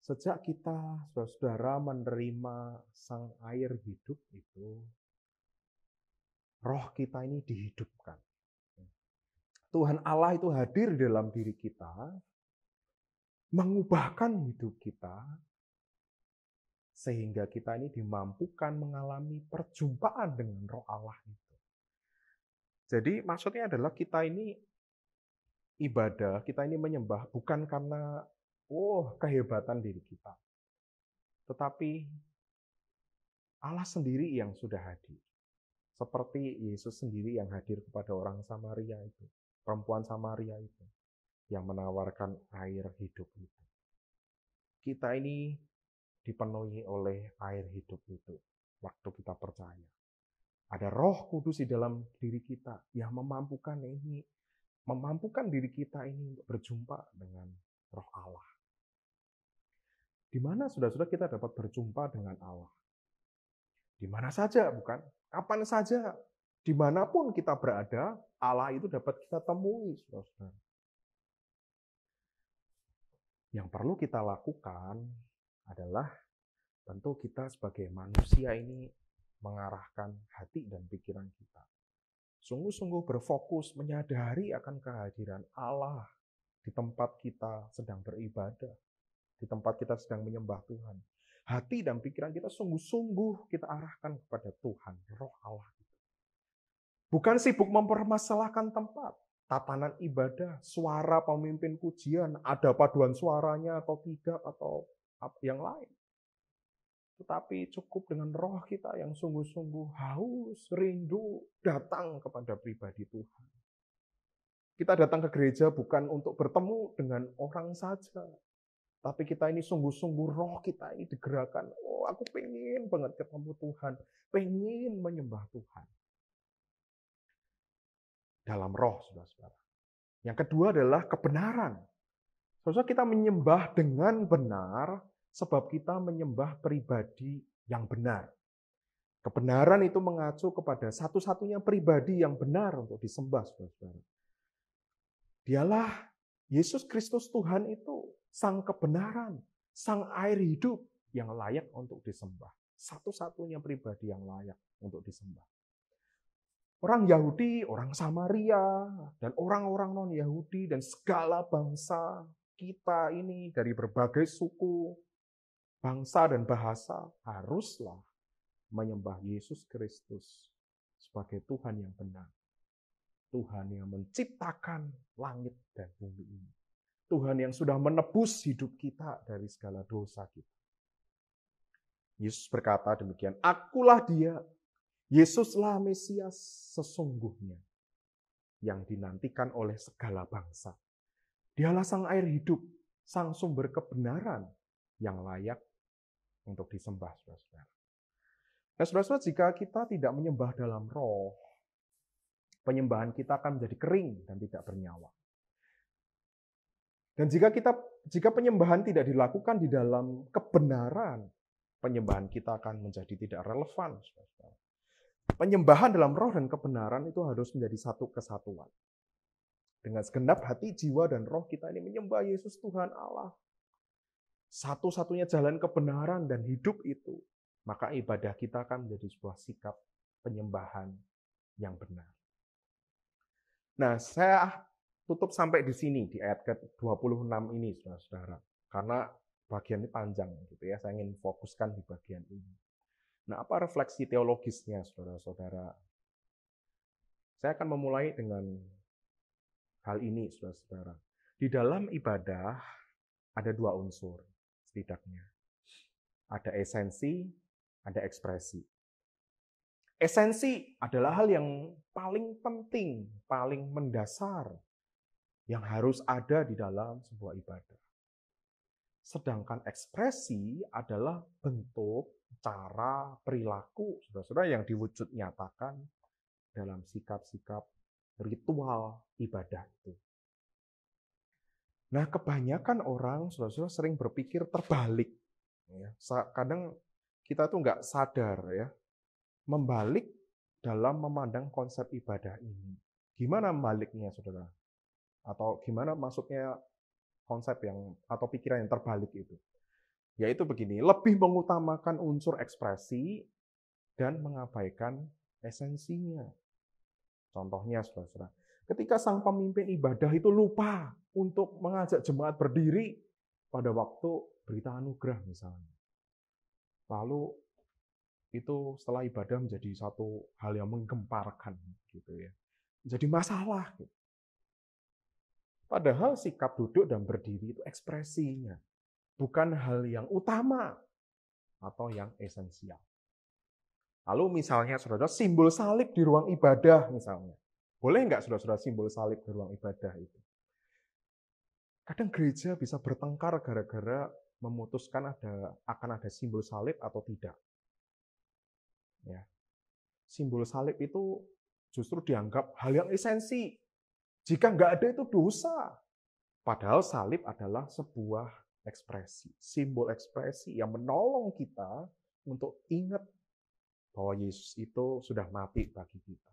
Speaker 1: Sejak kita, saudara-saudara, menerima sang air hidup itu, roh kita ini dihidupkan. Tuhan Allah itu hadir di dalam diri kita, mengubahkan hidup kita, Sehingga kita ini dimampukan mengalami perjumpaan dengan Roh Allah itu. Jadi maksudnya adalah kita ini ibadah, kita ini menyembah bukan karena kehebatan diri kita. Tetapi Allah sendiri yang sudah hadir. Seperti Yesus sendiri yang hadir kepada orang Samaria itu. Perempuan Samaria itu. Yang menawarkan air hidup itu. Kita ini dipenuhi oleh air hidup itu. Waktu kita percaya. Ada Roh Kudus di dalam diri kita yang memampukan diri kita ini untuk berjumpa dengan Roh Allah. Di mana saudara-saudara kita dapat berjumpa dengan Allah? Di mana saja, bukan? Kapan saja, dimanapun kita berada, Allah itu dapat kita temui, saudara-saudara. Yang perlu kita lakukan adalah tentu kita sebagai manusia ini mengarahkan hati dan pikiran kita. Sungguh-sungguh berfokus menyadari akan kehadiran Allah di tempat kita sedang beribadah, di tempat kita sedang menyembah Tuhan. Hati dan pikiran kita sungguh-sungguh kita arahkan kepada Tuhan, Roh Allah. Bukan sibuk mempermasalahkan tempat, tatanan ibadah, suara pemimpin pujian, ada paduan suaranya atau tidak, atau yang lain. Tetapi cukup dengan roh kita yang sungguh-sungguh haus, rindu, datang kepada pribadi Tuhan. Kita datang ke gereja bukan untuk bertemu dengan orang saja, tapi kita ini sungguh-sungguh roh kita ini digerakkan. Aku pengen banget ketemu Tuhan, pengen menyembah Tuhan. Dalam roh, saudara-saudara. Yang kedua adalah kebenaran. Saudara, kita menyembah dengan benar, sebab kita menyembah pribadi yang benar. Kebenaran itu mengacu kepada satu-satunya pribadi yang benar untuk disembah, saudara-saudara. Dialah Yesus Kristus Tuhan itu, sang kebenaran, sang air hidup yang layak untuk disembah. Satu-satunya pribadi yang layak untuk disembah. Orang Yahudi, orang Samaria, dan orang-orang non-Yahudi, dan segala bangsa kita ini dari berbagai suku, bangsa dan bahasa haruslah menyembah Yesus Kristus sebagai Tuhan yang benar. Tuhan yang menciptakan langit dan bumi ini. Tuhan yang sudah menebus hidup kita dari segala dosa kita. Yesus berkata demikian, "Akulah Dia, Yesuslah Mesias sesungguhnya yang dinantikan oleh segala bangsa. Dialah sang air hidup, sang sumber kebenaran yang layak untuk disembah, saudara-saudara." Nah, saudara-saudara, jika kita tidak menyembah dalam roh, penyembahan kita akan menjadi kering dan tidak bernyawa. Dan jika penyembahan tidak dilakukan di dalam kebenaran, penyembahan kita akan menjadi tidak relevan, saudara-saudara. Penyembahan dalam roh dan kebenaran itu harus menjadi satu kesatuan. Dengan segenap hati, jiwa, dan roh kita ini menyembah Yesus Tuhan Allah. Satu-satunya jalan kebenaran dan hidup itu. Maka ibadah kita akan menjadi sebuah sikap penyembahan yang benar. Nah, saya tutup sampai di sini, di ayat ke-26 ini, saudara-saudara. Karena bagian ini panjang, gitu ya. Saya ingin fokuskan di bagian ini. Nah, apa refleksi teologisnya, saudara-saudara? Saya akan memulai dengan hal ini, saudara-saudara. Di dalam ibadah ada dua unsur, setidaknya. Ada esensi, ada ekspresi. Esensi adalah hal yang paling penting, paling mendasar, yang harus ada di dalam sebuah ibadah. Sedangkan ekspresi adalah bentuk, cara, perilaku, saudara-saudara, yang diwujud nyatakan dalam sikap-sikap ritual ibadah itu. Nah, kebanyakan orang, saudara-saudara, sering berpikir terbalik. Kadang kita tuh nggak sadar ya, membalik dalam memandang konsep ibadah ini. Gimana membaliknya, saudara? Atau gimana maksudnya konsep atau pikiran yang terbalik itu? Yaitu begini, lebih mengutamakan unsur ekspresi dan mengabaikan esensinya. Contohnya, saudara-saudara, ketika sang pemimpin ibadah itu lupa untuk mengajak jemaat berdiri pada waktu berita anugerah misalnya. Lalu itu setelah ibadah menjadi satu hal yang menggemparkan gitu ya. Jadi masalah gitu. Padahal sikap duduk dan berdiri itu ekspresinya, bukan hal yang utama atau yang esensial. Lalu misalnya saudara, simbol salib di ruang ibadah misalnya. Boleh nggak saudara simbol salib di ruang ibadah itu? Kadang gereja bisa bertengkar gara-gara memutuskan akan ada simbol salib atau tidak. Ya. Simbol salib itu justru dianggap hal yang esensi. Jika nggak ada itu dosa. Padahal salib adalah sebuah ekspresi, simbol ekspresi yang menolong kita untuk ingat bahwa Yesus itu sudah mati bagi kita.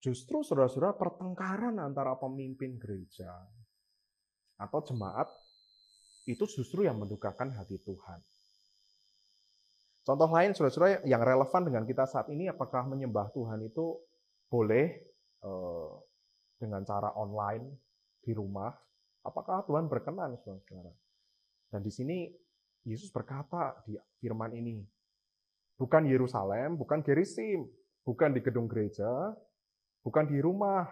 Speaker 1: Justru saudara-saudara pertengkaran antara pemimpin gereja atau jemaat itu justru yang mendukakan hati Tuhan. Contoh lain saudara-saudara yang relevan dengan kita saat ini, apakah menyembah Tuhan itu boleh dengan cara online di rumah? Apakah Tuhan berkenan saudara-saudara? Dan di sini Yesus berkata di firman ini, bukan Yerusalem, bukan Gerizim, bukan di gedung gereja, bukan di rumah.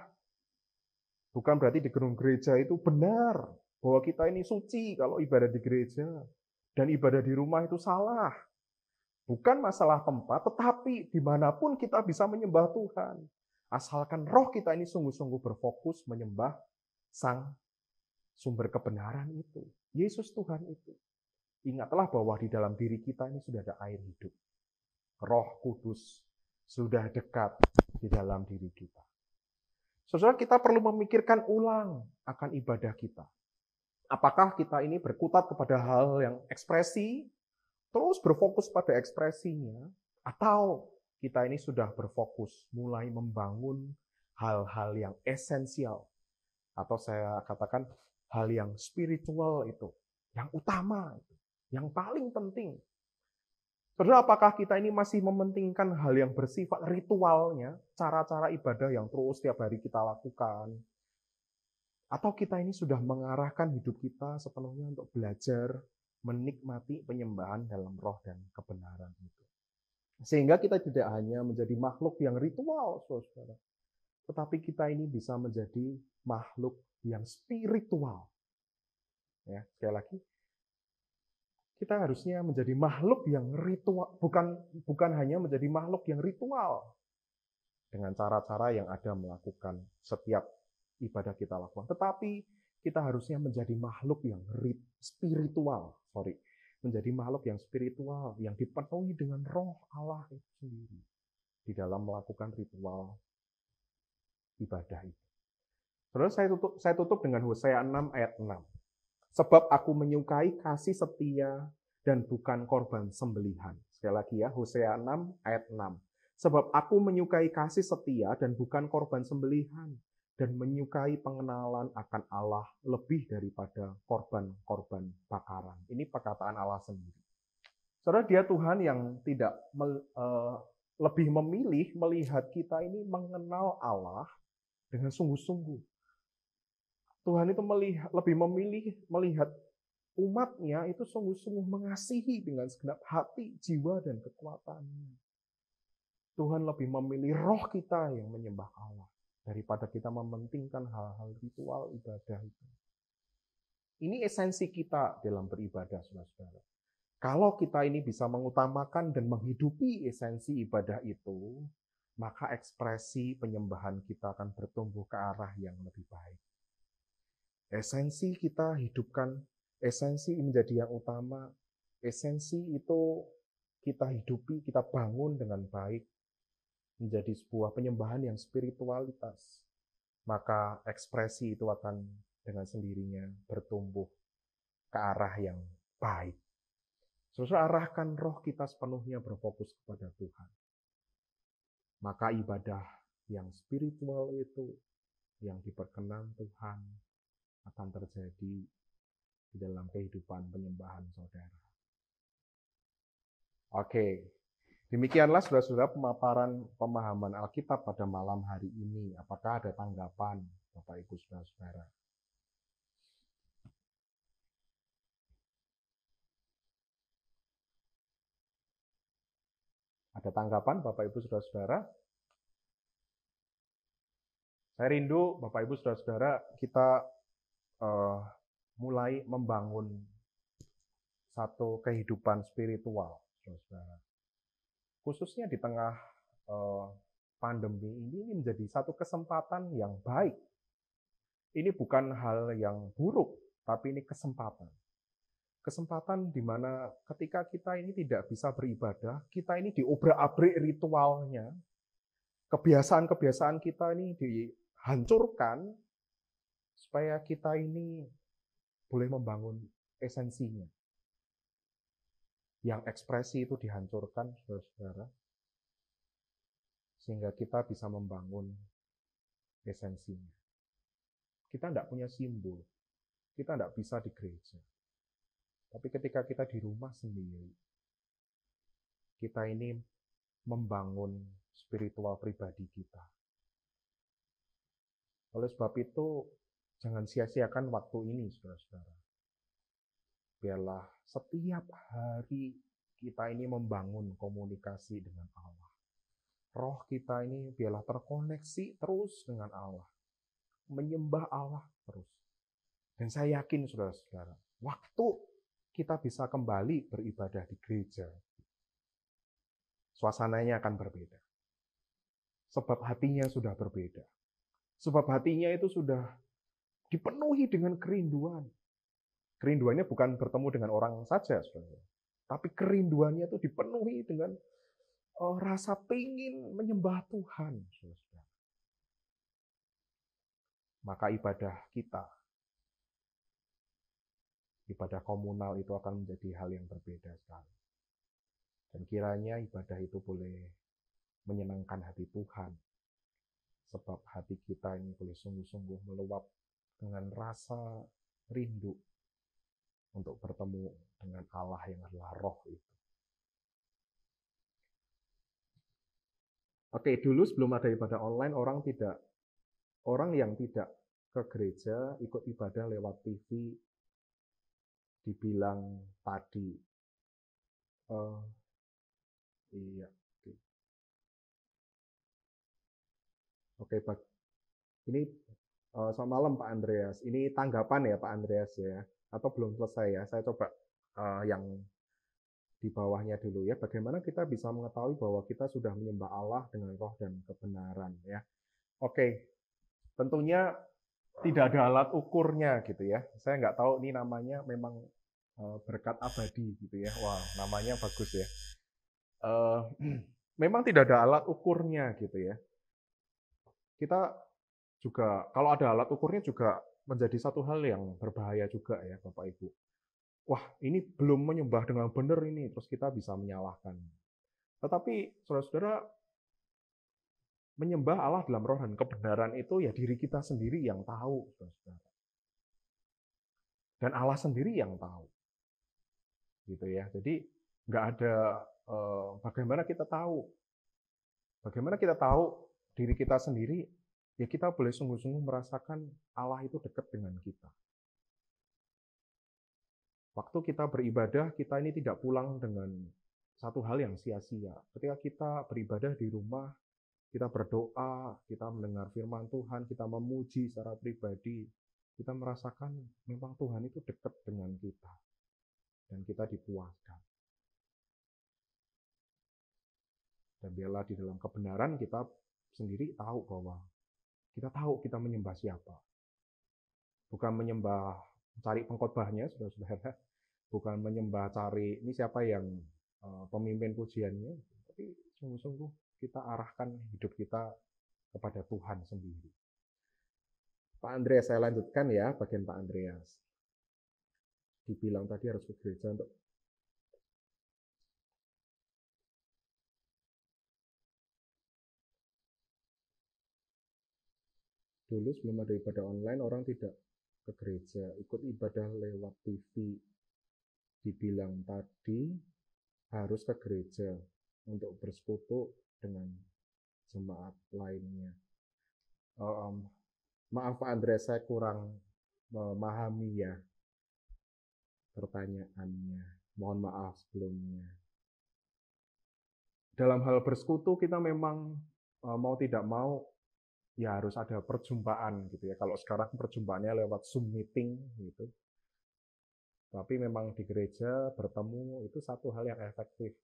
Speaker 1: Bukan berarti di gedung gereja itu benar bahwa kita ini suci kalau ibadah di gereja. Dan ibadah di rumah itu salah. Bukan masalah tempat, tetapi dimanapun kita bisa menyembah Tuhan. Asalkan roh kita ini sungguh-sungguh berfokus menyembah Sang sumber kebenaran itu. Yesus Tuhan itu. Ingatlah bahwa di dalam diri kita ini sudah ada air hidup. Roh Kudus sudah dekat di dalam diri kita. Saudara, kita perlu memikirkan ulang akan ibadah kita. Apakah kita ini berkutat kepada hal yang ekspresi, terus berfokus pada ekspresinya, atau kita ini sudah berfokus mulai membangun hal-hal yang esensial, atau saya katakan hal yang spiritual itu, yang utama, yang paling penting. Saudara, apakah kita ini masih mementingkan hal yang bersifat ritualnya, cara-cara ibadah yang terus setiap hari kita lakukan? Atau kita ini sudah mengarahkan hidup kita sepenuhnya untuk belajar menikmati penyembahan dalam roh dan kebenaran itu. Sehingga kita tidak hanya menjadi makhluk yang ritual, saudara, tetapi kita ini bisa menjadi makhluk yang spiritual. Ya, sekali lagi, kita harusnya menjadi makhluk yang ritual, bukan hanya menjadi makhluk yang ritual dengan cara-cara yang ada melakukan setiap ibadah kita lakukan, tetapi kita harusnya menjadi makhluk yang spiritual, menjadi makhluk yang spiritual, yang dipenuhi dengan roh Allah itu sendiri di dalam melakukan ritual ibadah itu. Terus saya tutup dengan Hosea 6 ayat 6. Sebab aku menyukai kasih setia dan bukan korban sembelihan. Sekali lagi ya, Hosea 6 ayat 6. Sebab aku menyukai kasih setia dan bukan korban sembelihan, dan menyukai pengenalan akan Allah lebih daripada korban-korban bakaran. Ini perkataan Allah sendiri. Saudara, dia Tuhan yang tidak lebih memilih melihat kita ini mengenal Allah dengan sungguh-sungguh. Tuhan itu lebih memilih melihat umatnya itu sungguh-sungguh mengasihi dengan segenap hati, jiwa, dan kekuatannya. Tuhan lebih memilih roh kita yang menyembah Allah daripada kita mementingkan hal-hal ritual ibadah itu. Ini esensi kita dalam beribadah, saudara-saudara. Kalau kita ini bisa mengutamakan dan menghidupi esensi ibadah itu, maka ekspresi penyembahan kita akan bertumbuh ke arah yang lebih baik. Esensi kita hidupkan, esensi menjadi yang utama, esensi itu kita hidupi, kita bangun dengan baik, menjadi sebuah penyembahan yang spiritualitas. Maka ekspresi itu akan dengan sendirinya bertumbuh ke arah yang baik. Saudara, arahkan roh kita sepenuhnya berfokus kepada Tuhan. Maka ibadah yang spiritual itu, yang diperkenan Tuhan, akan terjadi di dalam kehidupan penyembahan saudara. Oke, demikianlah saudara-saudara pemaparan pemahaman Alkitab pada malam hari ini. Apakah ada tanggapan Bapak Ibu saudara-saudara? Ada tanggapan Bapak Ibu Saudara-saudara? Saya rindu Bapak Ibu Saudara-saudara kita mulai membangun satu kehidupan spiritual, saudara. Khususnya di tengah pandemi ini menjadi satu kesempatan yang baik. Ini bukan hal yang buruk, tapi ini kesempatan. Kesempatan di mana ketika kita ini tidak bisa beribadah, kita ini diobrak-abrik ritualnya, kebiasaan-kebiasaan kita ini dihancurkan, supaya kita ini boleh membangun esensinya. Yang ekspresi itu dihancurkan, saudara-saudara, sehingga kita bisa membangun esensinya. Kita tidak punya simbol, kita tidak bisa di gereja. Tapi ketika kita di rumah sendiri, kita ini membangun spiritual pribadi kita. Oleh sebab itu, jangan sia-siakan waktu ini, saudara-saudara. Biarlah setiap hari kita ini membangun komunikasi dengan Allah. Roh kita ini biarlah terkoneksi terus dengan Allah. Menyembah Allah terus. Dan saya yakin, saudara-saudara, waktu kita bisa kembali beribadah di gereja, suasananya akan berbeda. Sebab hatinya sudah berbeda. Sebab hatinya itu sudah dipenuhi dengan kerinduan. Kerinduannya bukan bertemu dengan orang saja, saudara. Tapi kerinduannya itu dipenuhi dengan rasa pingin menyembah Tuhan, saudara. Maka ibadah kita, ibadah komunal itu akan menjadi hal yang berbeda sekali. Dan kiranya ibadah itu boleh menyenangkan hati Tuhan. Sebab hati kita ini boleh sungguh-sungguh meluap dengan rasa rindu untuk bertemu dengan Allah yang adalah roh itu. Oke, dulu sebelum ada ibadah online, orang yang tidak ke gereja ikut ibadah lewat TV dibilang tadi. Iya. Oke, Pak. Ini selamat malam Pak Andreas. Ini tanggapan ya Pak Andreas ya, atau belum selesai ya? Saya coba yang di bawahnya dulu ya. Bagaimana kita bisa mengetahui bahwa kita sudah menyembah Allah dengan roh dan kebenaran ya? Oke, tentunya tidak ada alat ukurnya gitu ya. Saya nggak tahu ini namanya memang berkat abadi gitu ya. Wah, namanya bagus ya. Memang tidak ada alat ukurnya gitu ya. Kita juga, kalau ada alat ukurnya juga menjadi satu hal yang berbahaya juga ya Bapak Ibu. Wah, ini belum menyembah dengan benar ini, terus kita bisa menyalahkan. Tetapi saudara-saudara, menyembah Allah dalam roh dan kebenaran itu ya diri kita sendiri yang tahu, saudara-saudara. Dan Allah sendiri yang tahu. Gitu ya. Jadi nggak ada bagaimana kita tahu. Bagaimana kita tahu diri kita sendiri, ya kita boleh sungguh-sungguh merasakan Allah itu dekat dengan kita. Waktu kita beribadah, kita ini tidak pulang dengan satu hal yang sia-sia. Ketika kita beribadah di rumah, kita berdoa, kita mendengar firman Tuhan, kita memuji secara pribadi, kita merasakan memang Tuhan itu dekat dengan kita. Dan kita dipuaskan. Dan biarlah di dalam kebenaran kita sendiri tahu bahwa kita menyembah siapa. Bukan menyembah cari pengkhotbahnya, saudara-saudara. Bukan menyembah cari ini siapa yang pemimpin pujiannya. Tapi sungguh-sungguh kita arahkan hidup kita kepada Tuhan sendiri. Pak Andreas, saya lanjutkan ya bagian Pak Andreas. Dibilang tadi harus ke gereja untuk dulu sebelum ada ibadah online orang tidak ke gereja, ikut ibadah lewat TV. Dibilang tadi harus ke gereja untuk bersekutu dengan jemaat lainnya. Maaf Pak Andreas, saya kurang memahami ya pertanyaannya. Mohon maaf sebelumnya. dalam hal bersekutu kita memang mau tidak mau ya harus ada perjumpaan gitu ya. Kalau sekarang perjumpaannya lewat Zoom meeting gitu. Tapi memang di gereja bertemu itu satu hal yang efektif.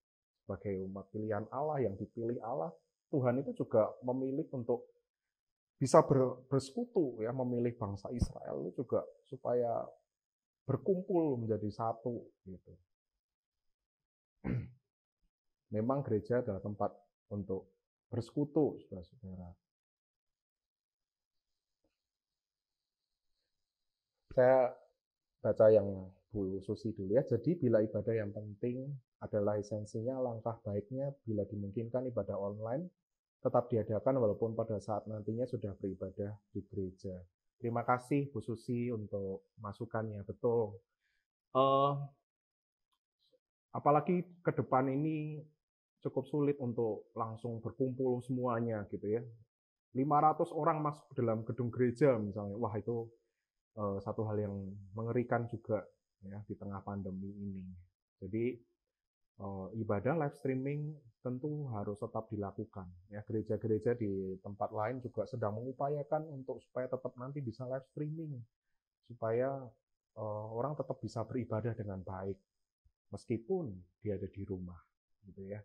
Speaker 1: Sebagai umat pilihan Allah yang dipilih Allah, Tuhan itu juga memilih untuk bisa bersekutu ya, memilih bangsa Israel itu juga supaya berkumpul menjadi satu gitu. Memang gereja adalah tempat untuk bersekutu, saudara-saudara. Saya baca yang Bu Susi dulu ya. Jadi bila ibadah yang penting adalah esensinya, langkah baiknya bila dimungkinkan ibadah online tetap diadakan walaupun pada saat nantinya sudah beribadah di gereja. Terima kasih Bu Susi untuk masukannya. Betul. Apalagi ke depan ini cukup sulit untuk langsung berkumpul semuanya gitu ya. 500 orang masuk dalam gedung gereja misalnya. Wah, itu satu hal yang mengerikan juga ya di tengah pandemi ini. Jadi ibadah live streaming tentu harus tetap dilakukan. Ya, gereja-gereja di tempat lain juga sedang mengupayakan untuk supaya tetap nanti bisa live streaming, supaya orang tetap bisa beribadah dengan baik meskipun dia ada di rumah, gitu ya.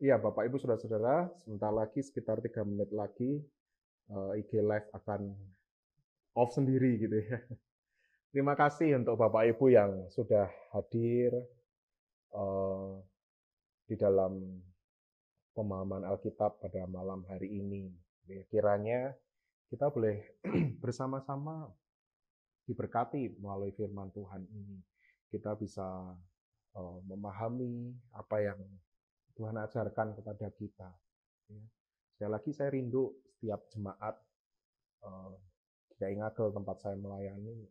Speaker 1: Iya, Bapak Ibu Saudara-saudara, sebentar lagi sekitar 3 menit lagi IG Live akan off sendiri gitu ya. Terima kasih untuk Bapak Ibu yang sudah hadir di dalam pemahaman Alkitab pada malam hari ini. Kiranya kita boleh bersama-sama diberkati melalui firman Tuhan ini. Kita bisa memahami apa yang Tuhan ajarkan kepada kita. Sekali lagi saya rindu setiap jemaat GKI Ngagel tempat saya melayani.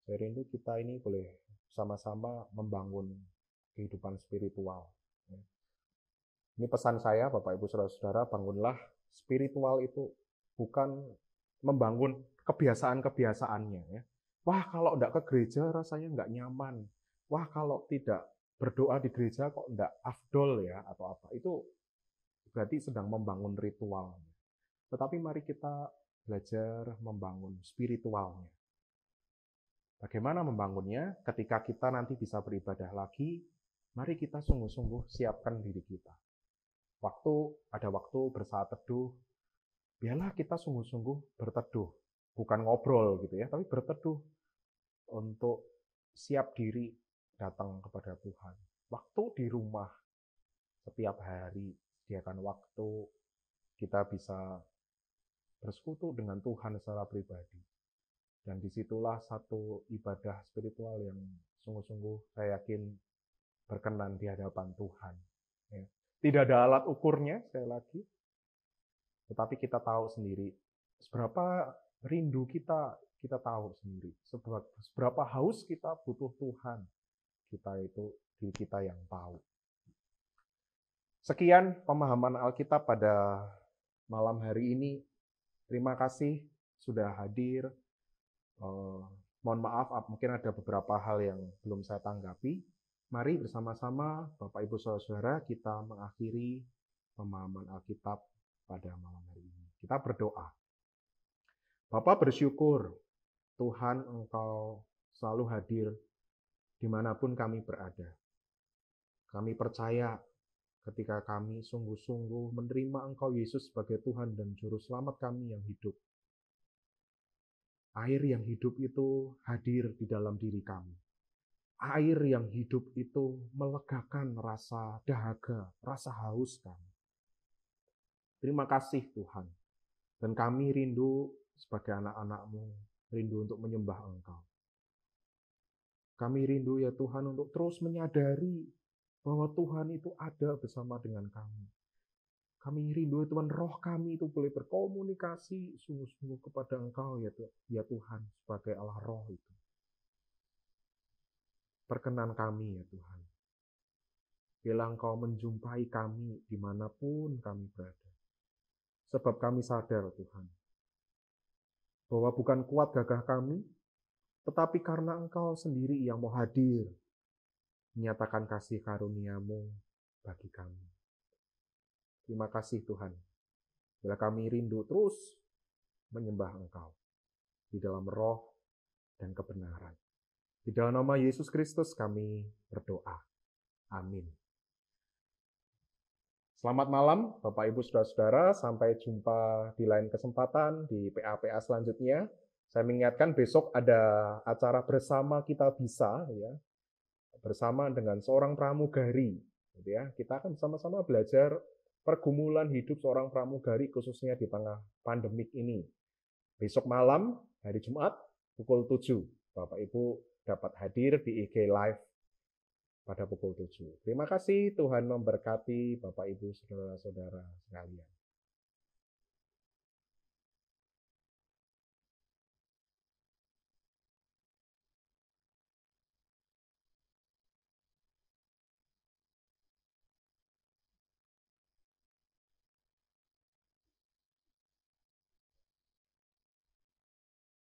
Speaker 1: Saya rindu kita ini boleh sama-sama membangun kehidupan spiritual. Ini pesan saya, Bapak Ibu Saudara-saudara, bangunlah spiritual itu bukan membangun kebiasaan-kebiasaannya. Ya. Wah, kalau enggak ke gereja rasanya enggak nyaman. Wah, kalau tidak berdoa di gereja kok enggak afdol ya atau apa. Itu berarti sedang membangun ritual. Tetapi mari kita belajar membangun spiritualnya. Bagaimana membangunnya? Ketika kita nanti bisa beribadah lagi, mari kita sungguh-sungguh siapkan diri kita. Ada waktu bersaat teduh, biarlah kita sungguh-sungguh berteduh. Bukan ngobrol gitu ya, tapi berteduh untuk siap diri datang kepada Tuhan. Waktu di rumah, setiap hari, sediakan waktu, kita bisa bersekutu dengan Tuhan secara pribadi. Dan disitulah satu ibadah spiritual yang sungguh-sungguh saya yakin berkenan di hadapan Tuhan. Ya. Tidak ada alat ukurnya, sekali lagi. Tetapi kita tahu sendiri, seberapa rindu kita tahu sendiri. Seberapa haus kita butuh Tuhan. Kita itu diri kita yang tahu. Sekian pemahaman Alkitab pada malam hari ini. Terima kasih sudah hadir. Mohon maaf, mungkin ada beberapa hal yang belum saya tanggapi. Mari bersama-sama Bapak Ibu Saudara kita mengakhiri pemahaman Alkitab pada malam hari ini. Kita berdoa. Bapak bersyukur Tuhan Engkau selalu hadir dimanapun kami berada. Kami percaya ketika kami sungguh-sungguh menerima Engkau Yesus sebagai Tuhan dan Juru Selamat kami yang hidup. Air yang hidup itu hadir di dalam diri kami. Air yang hidup itu melegakan rasa dahaga, rasa haus kami. Terima kasih Tuhan. Dan kami rindu sebagai anak-anak-Mu, rindu untuk menyembah Engkau. Kami rindu ya Tuhan untuk terus menyadari bahwa Tuhan itu ada bersama dengan kami. Kami rindu Tuhan, roh kami itu boleh berkomunikasi sungguh-sungguh kepada Engkau ya Tuhan, sebagai Allah roh itu. Perkenan kami ya Tuhan. Bila Engkau menjumpai kami dimanapun kami berada. Sebab kami sadar Tuhan, bahwa bukan kuat gagah kami, tetapi karena Engkau sendiri yang mau hadir menyatakan kasih karunia-Mu bagi kami. Terima kasih Tuhan, bila kami rindu terus menyembah Engkau di dalam roh dan kebenaran. Di dalam nama Yesus Kristus kami berdoa. Amin. Selamat malam Bapak Ibu Saudara-saudara, sampai jumpa di lain kesempatan di PA-PA selanjutnya. Saya mengingatkan besok ada acara bersama kita bisa ya, bersama dengan seorang pramugari gitu ya. Kita akan sama-sama belajar pergumulan hidup seorang pramugari khususnya di tengah pandemik ini. Besok malam hari Jumat pukul 7 Bapak Ibu dapat hadir di IG Live pada pukul 7. Terima kasih, Tuhan memberkati Bapak Ibu Saudara-saudara sekalian.